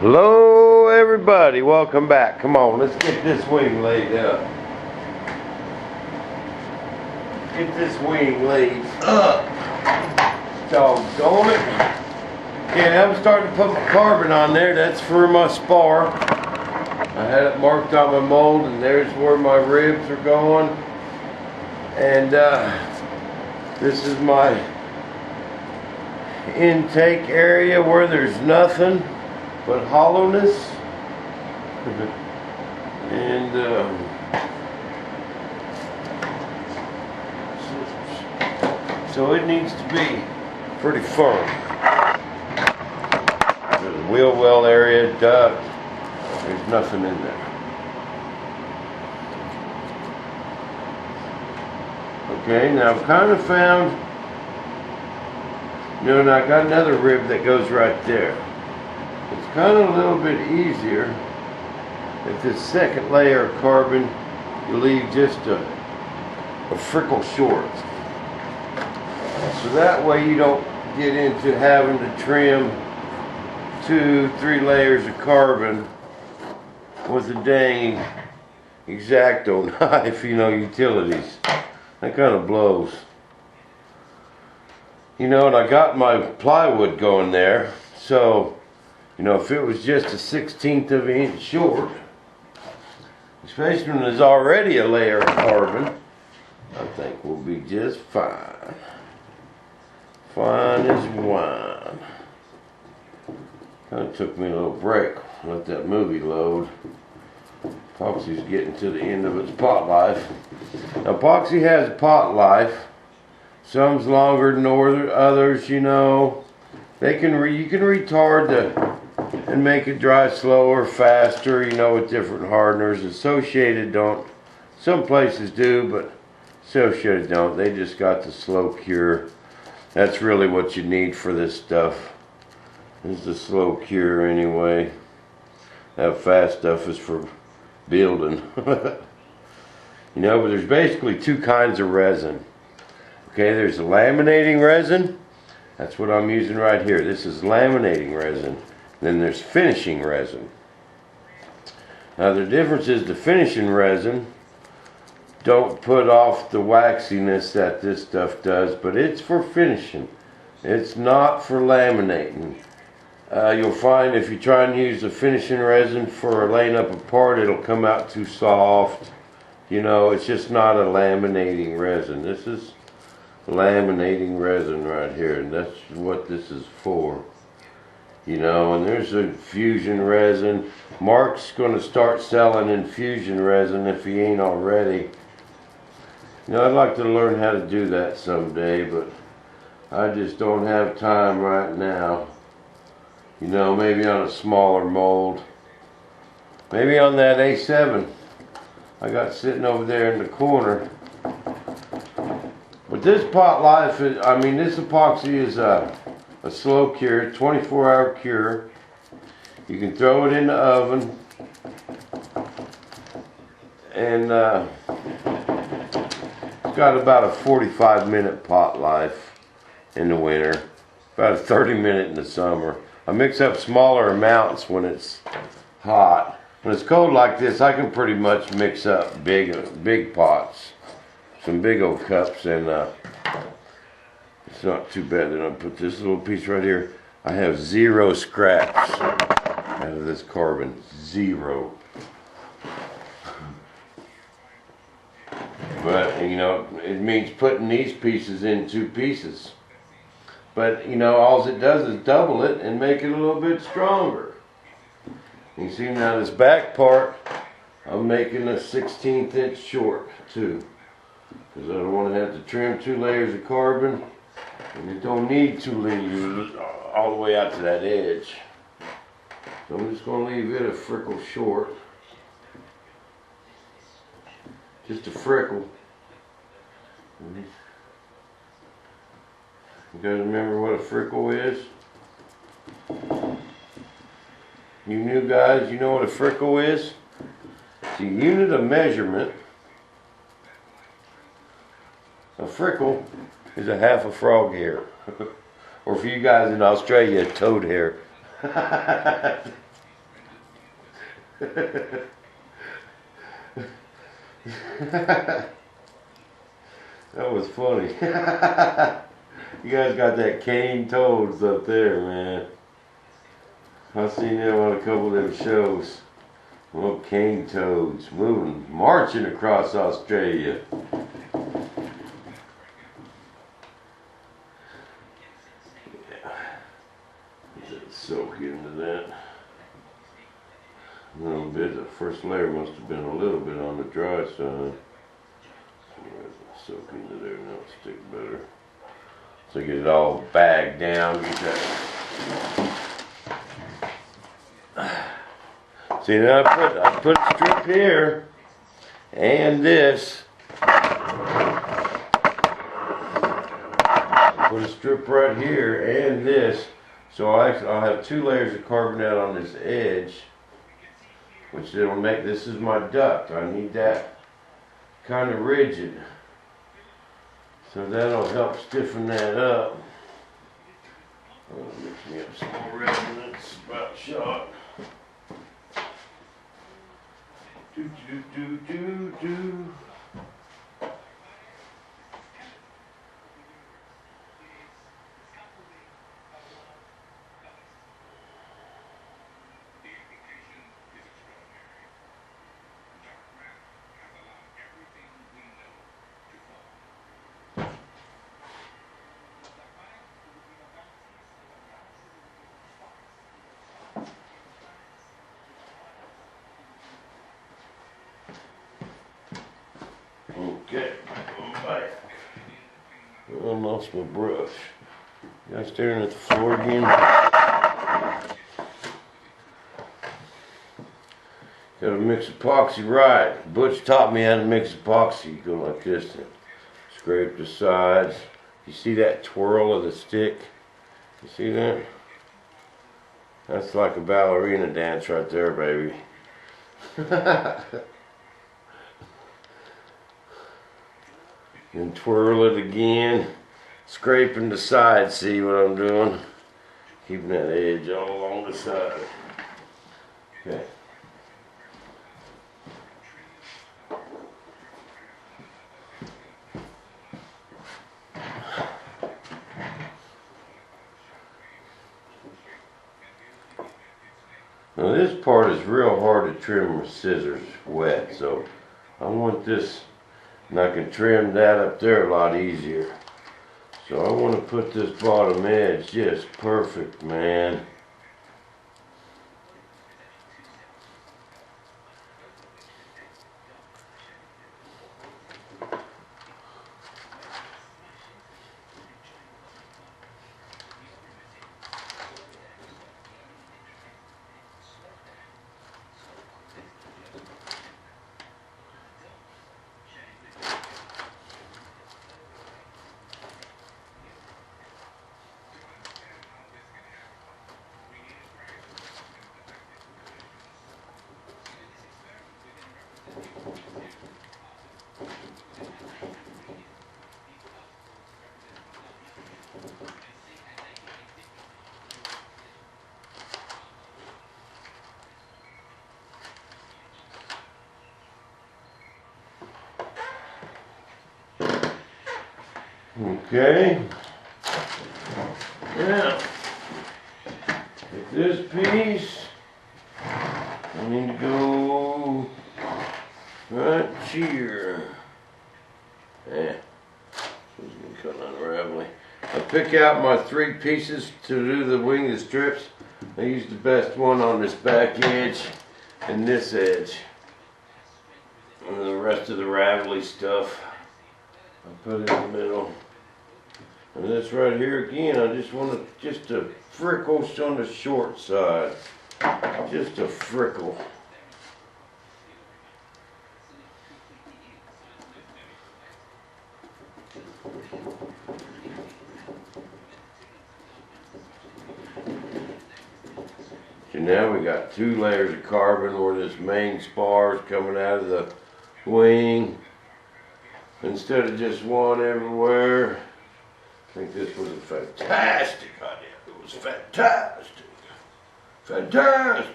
Hello everybody, welcome back. Come on, let's get this wing laid up. Get this wing laid up. Doggone it. Okay, I'm starting to put my carbon on there. That's for my spar. I had it marked on my mold, and there's where my ribs are going. And this is my intake area where there's nothing but hollowness. And so it needs to be pretty firm. There's a wheel well area, duct. There's nothing in there. Okay, now I've kind of found, and I got another rib that goes right there. It's kind of a little bit easier if this second layer of carbon, you leave just a frickle short. So that way you don't get into having to trim 2-3 layers of carbon with a dang X-Acto knife, utilities. That kind of blows. And I got my plywood going there, so if it was just a 1/16 of an inch short, especially when there's already a layer of carbon, I think we'll be just fine. Fine as wine. Kind of took me a little break. Let that movie load. Epoxy's getting to the end of its pot life. Now, Epoxy has a pot life. Some's longer than others, you can retard and make it dry slower, faster, with different hardeners. Associated don't. Some places do, but Associated don't. They just got the slow cure. That's really what you need for this stuff. This is the slow cure anyway. That fast stuff is for building. But there's basically two kinds of resin. Okay, there's a laminating resin. That's what I'm using right here. This is laminating resin. Then there's finishing resin. Now the difference is the finishing resin don't put off the waxiness that this stuff does, but it's for finishing. It's not for laminating. You'll find if you try and use the finishing resin for laying up a part, it'll come out too soft. It's just not a laminating resin. This is laminating resin right here, and that's what this is for. And there's a infusion resin. Mark's going to start selling infusion resin if he ain't already. I'd like to learn how to do that someday, but I just don't have time right now. Maybe on a smaller mold. Maybe on that A7 I got sitting over there in the corner. But this pot life is, this epoxy is a slow cure, 24-hour cure. You can throw it in the oven, and it's got about a 45-minute pot life in the winter, about a 30-minute in the summer. I mix up smaller amounts when it's hot. When it's cold like this, I can pretty much mix up big pots, some big old cups, and it's not too bad. Then I'll put this little piece right here. I have 0 scraps out of this carbon. 0. But, it means putting these pieces in 2 pieces. But, all it does is double it and make it a little bit stronger. You see now this back part, I'm making a 1/16 inch short too. Because I don't want to have to trim 2 layers of carbon. And you don't need 2 layers all the way out to that edge. So I'm just going to leave it a frickle short. Just a frickle. You guys remember what a frickle is? You new guys, you know what a frickle is? It's a unit of measurement. A frickle is a half a frog hair. Or for you guys in Australia, a toad hair. That was funny. You guys got that cane toads up there, man. I've seen them on a couple of them shows. Little cane toads moving, marching across Australia. Yeah. Soak into that. A little bit. The first layer must have been a little bit on the dry side. Soak into there now, stick better. So get it all bagged down. Get that. See, now I put a strip here and this. Put a strip right here and this. So I'll have 2 layers of carbonate on this edge, which will make, this is my duct. I need that kind of rigid. So that'll help stiffen that up. Mix me up some more resin. That's about shot. Do. Okay, I'm back. I lost my brush. You guys staring at the floor again? Gotta mix epoxy right. Butch taught me how to mix epoxy. You go like this and scrape the sides. You see that twirl of the stick? You see that? That's like a ballerina dance right there, baby. And twirl it again, scraping the side. See what I'm doing? Keeping that edge all along the side. Okay. Now this part is real hard to trim with scissors wet, so I want this. And I can trim that up there a lot easier. So I want to put this bottom edge just perfect, man. Okay. Now, with this piece, I need to go right here. Yeah, this is kind of unraveling. I pick out my 3 pieces to do the wing of the strips. I use the best one on this back edge and this edge. And the rest of the ravelly stuff I put in the middle. And this right here again, I just want to, just a frickle on the short side. Just a frickle. So now we got 2 layers of carbon where this main spar is coming out of the wing. Instead of just one everywhere. I think this was a fantastic idea. It was fantastic. Fantastic.